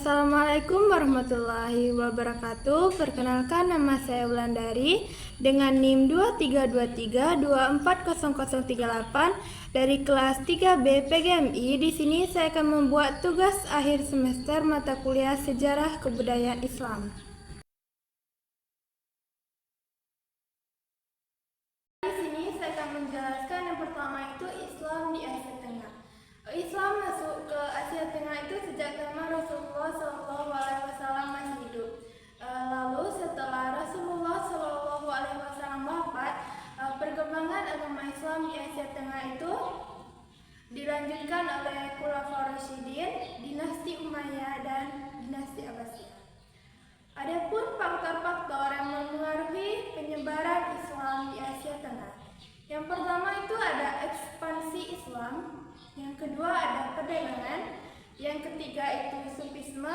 Assalamualaikum warahmatullahi wabarakatuh. Perkenalkan, nama saya Wulandari dengan NIM 2323240038 dari kelas 3B PGMI. Di sini saya akan membuat tugas akhir semester mata kuliah Sejarah Kebudayaan Islam. Di sini saya akan menjelaskan yang pertama itu Islam di Asia Tengah. Islam masuk ke Asia Tengah itu sejak zaman Rasulullah SAW masih hidup. Lalu setelah Rasulullah SAW wafat, perkembangan agama Islam di Asia Tengah itu dilanjutkan oleh Khulafaur Rasyidin, dinasti Umayyah dan dinasti Abbasiyah. Adapun faktor-faktor yang mempengaruhi penyebaran Islam di Asia Tengah. Yang pertama itu ada ekspansi Islam, yang kedua ada perdagangan, yang ketiga itu sufisme,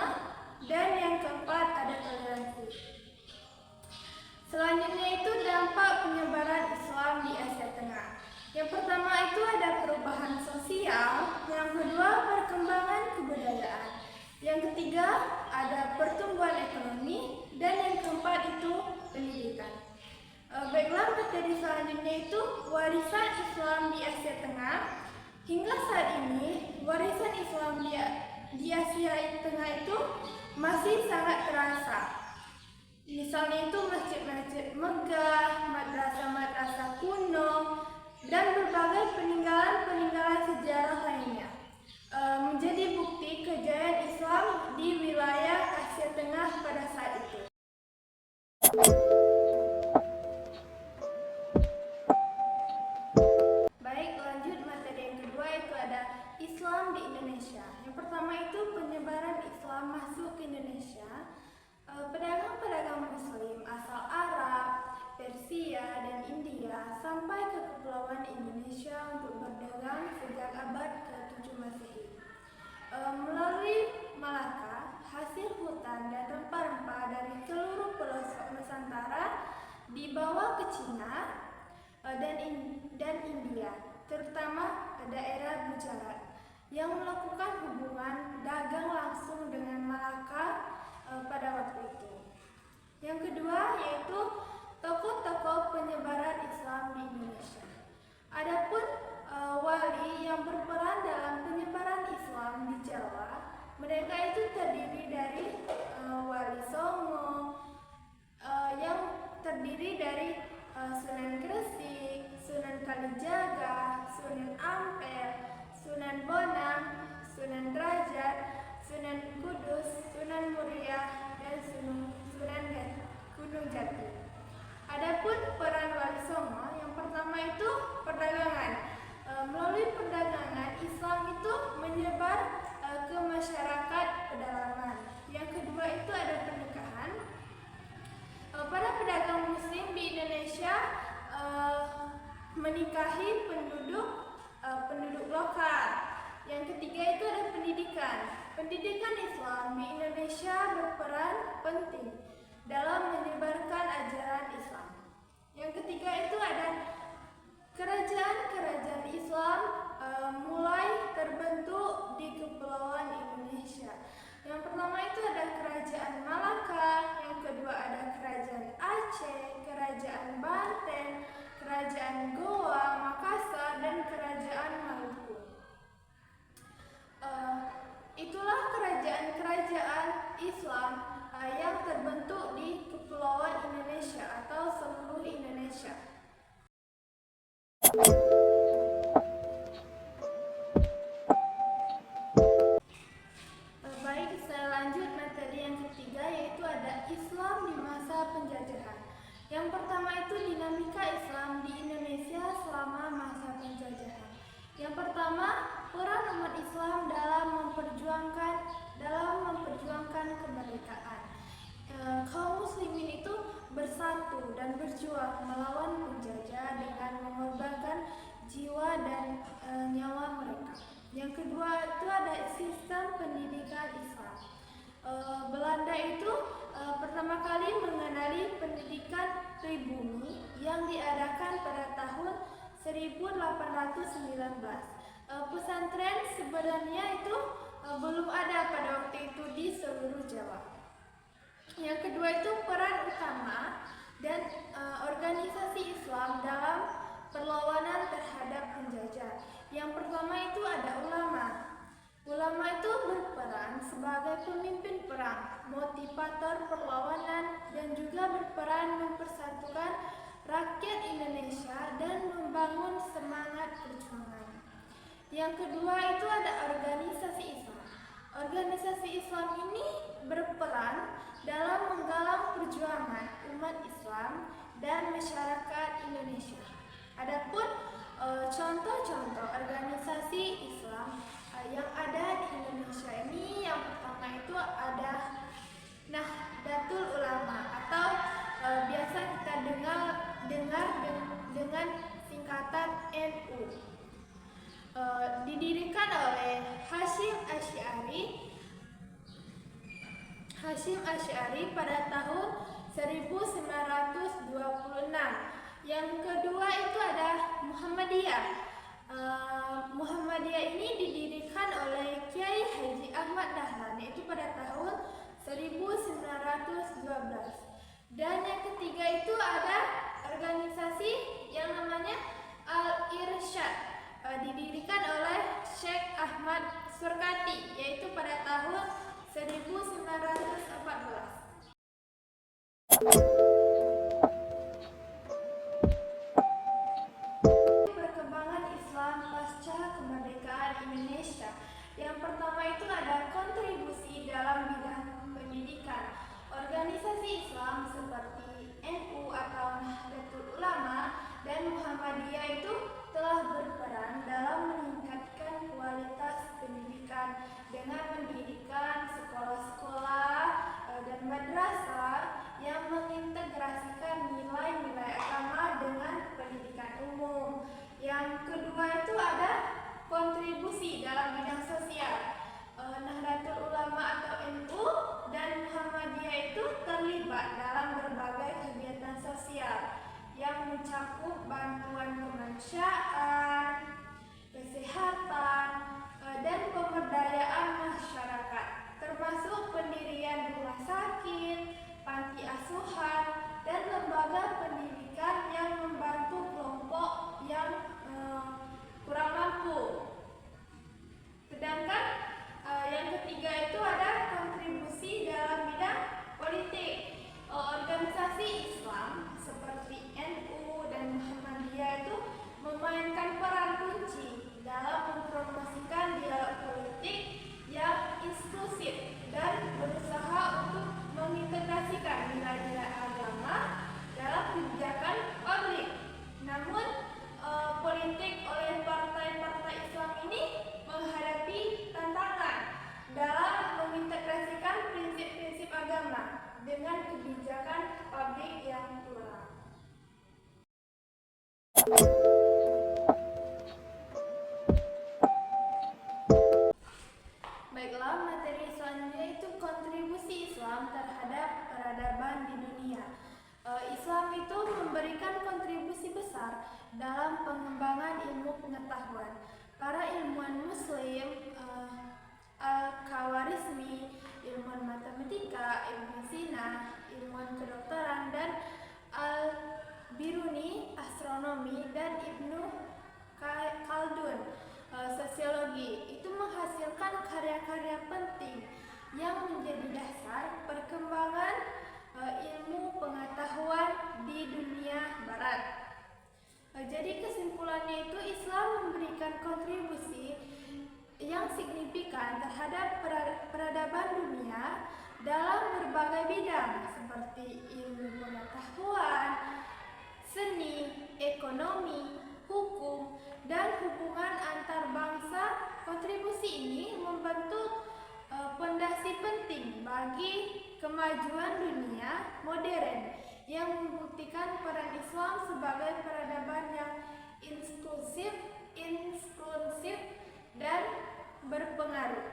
dan yang keempat ada toleransi. Selanjutnya itu dampak penyebaran Islam di Asia Tengah. Yang pertama itu ada perubahan sosial, yang kedua perkembangan kebudayaan, yang ketiga ada pertumbuhan ekonomi, dan yang keempat itu pendidikan. Baiklah, materi selanjutnya itu warisan Islam di Asia Tengah. Hingga saat ini, warisan Islam di Asia Tengah itu masih sangat terasa. Misalnya itu masjid-masjid megah, madrasah-madrasah kuno, dan berbagai peninggalan-peninggalan sejarah lainnya. Menjadi bukti kejayaan Islam di wilayah Asia Tengah pada saat itu. Baik, lanjut materi yang kedua itu ada Islam di Indonesia. Yang pertama itu penyebaran Islam masuk ke Indonesia. Pedagang-pedagang Muslim asal Arab, Persia, dan India sampai ke kepulauan Indonesia untuk berdagang sejak abad ke-7 Masehi. Melalui Malaka, hasil hutan dan rempah-rempah dari seluruh pelosok Nusantara dibawa ke Cina dan India, terutama ke daerah Gujarat, yang melakukan hubungan dagang langsung dengan Malaka pada waktu itu. Yang kedua yaitu tokoh-tokoh penyebaran Islam di Indonesia. Adapun wali yang berperan dalam penyebaran Islam di Jawa, mereka itu terdiri dari Wali Songo, yang terdiri dari Sunan Gresik, Sunan Kalijaga, Sunan Ampel, Sunan Bonang, Sunan Derajat, Sunan Kudus, Sunan Muria, dan Sunan Gunung Jati. Adapun peran Wali Songo, yang pertama itu perdagangan. Melalui perdagangan, Islam itu menyebar ke masyarakat pedalaman. Yang kedua itu ada pernikahan. Para pedagang Muslim di Indonesia menikahi penduduk lokal. Yang ketiga itu ada pendidikan. Pendidikan Islam di Indonesia berperan penting dalam menyebarkan ajaran Islam. Yang ketiga itu ada kerajaan-kerajaan Islam mulai terbentuk di kepulauan Indonesia. Yang pertama itu ada kerajaan Malaka, yang kedua ada kerajaan Aceh, kerajaan Banten, kerajaan Goa, Makassar, dan kerajaan Maluku. Itulah kerajaan-kerajaan Islam yang terbentuk di kepulauan Indonesia atau seluruh Indonesia. Baik, saya lanjut materi yang ketiga yaitu ada Islam di masa penjajahan. Yang pertama itu dinamika Islam di Indonesia selama masa penjajahan. Yang pertama, peran umat Islam dalam memperjuangkan kemerdekaan. Kaum muslimin itu bersatu dan berjuang melawan penjajah dengan mengorbankan jiwa dan nyawa mereka. Yang kedua itu ada sistem pendidikan Islam. Belanda itu pertama kali mengenali pendidikan pribumi yang diadakan pada tahun 1819. Pesantren sebenarnya itu belum ada pada waktu itu di seluruh Jawa. Yang kedua itu peran utama dan organisasi Islam dalam perlawanan terhadap penjajah. Yang pertama itu ada ulama. Ulama itu berperan sebagai pemimpin perang, motivator perlawanan, dan juga berperan mempersatukan rakyat Indonesia dan membangun semangat perjuangan. Yang kedua itu ada organisasi Islam. Organisasi Islam ini berperan dalam menggalang perjuangan umat Islam dan masyarakat Indonesia. Adapun contoh-contoh organisasi Islam yang ada di Indonesia ini, yang pertama itu ada Nahdlatul Ulama atau biasa kita dengar dengan singkatan NU. Didirikan oleh Hasyim Asy'ari pada tahun 1926. Yang kedua itu ada Muhammadiyah. Muhammadiyah ini didirikan oleh Kiai Haji Ahmad Dahlan, yaitu pada tahun 1912. Dan yang ketiga itu ada organisasi yang namanya Al-Irsyad, didirikan oleh Syekh Ahmad Surkati, yaitu pada tahun 1914. Perkembangan Islam pasca kemerdekaan Indonesia. Yang pertama itu ada kontribusi dalam bidang pendidikan. Organisasi Islam seperti NU atau Nahdlatul Ulama dan Muhammadiyah itu telah berperan dalam meningkatkan kualitas pendidikan dengan mendirikan sekolah-sekolah dan madrasah yang mengintegrasikan nilai-nilai agama dengan pendidikan umum. Yang kedua itu ada kontribusi dalam bidang sosial. Nahdlatul Ulama atau NU dan Muhammadiyah itu terlibat dalam berbagai kegiatan sosial yang mencakup bantuan kemanusiaan, kesehatan, dan pemberdayaan masyarakat, termasuk pendirian rumah sakit, panti asuhan, dan lembaga pendidikan yang membantu kelompok yang kurang mampu. Sedangkan yang ketiga itu ada kontribusi dalam bidang politik. Organisasi Islam seperti NU dan Muhammadiyah itu memainkan peran kunci dalam mempromosikan dialog politik yang inklusif dan berusaha untuk mengintegrasikan nilai-nilai agama dalam kebijakan publik. Namun, politik oleh partai-partai Islam ini menghadapi tantangan dalam mengintegrasikan prinsip-prinsip agama dengan kebijakan publik yang plural. Baiklah, materi selanjutnya itu kontribusi Islam terhadap peradaban di dunia. Islam itu memberikan kontribusi besar dalam pengembangan ilmu pengetahuan. Para ilmuwan Muslim, Al-Khawarizmi, ilmuwan matematika, Ibn Sina, ilmuwan kedokteran, dan Al-Biruni, astronomi, dan Ibnu Khaldun, sosiologi, itu menghasilkan karya-karya penting yang menjadi dasar perkembangan ilmu pengetahuan di dunia barat. Jadi kesimpulannya itu Islam memberikan kontribusi yang signifikan terhadap peradaban dunia dalam berbagai bidang seperti ilmu pengetahuan, seni, ekonomi, hukum, dan hubungan antar bangsa. Kontribusi ini membentuk pondasi penting bagi kemajuan dunia modern yang membuktikan peran Islam sebagai peradaban yang inklusif, dan berpengaruh.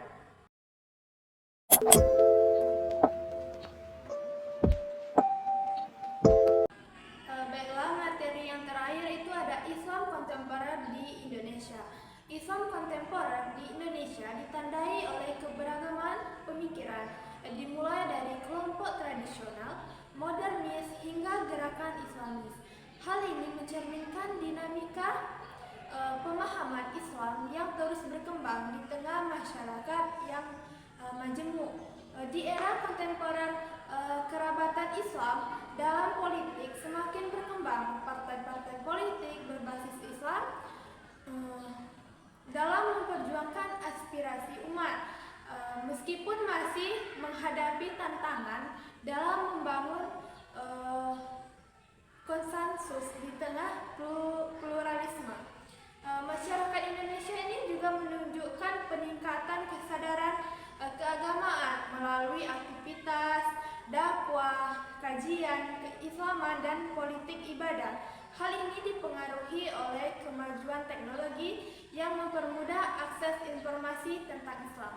Baiklah, materi yang terakhir itu ada Islam kontemporer di Indonesia. Islam kontemporer di Indonesia ditandai oleh keberagaman pemikiran, dimulai dari kelompok tradisional, modernis, hingga gerakan Islamis. Hal ini mencerminkan dinamika pemahaman Islam yang terus berkembang di tengah masyarakat yang majemuk. Di era kontemporer, kerabatan Islam dalam politik semakin berkembang. Partai-partai politik berbasis Islam dalam memperjuangkan aspirasi umat, meskipun masih menghadapi tantangan dalam membangun konsensus di tengah pluralisme. Masyarakat Indonesia ini juga menunjukkan peningkatan kesadaran keagamaan melalui aktivitas dakwah, kajian, keislaman, dan politik ibadah. Hal ini dipengaruhi oleh kemajuan teknologi yang mempermudah akses informasi tentang Islam.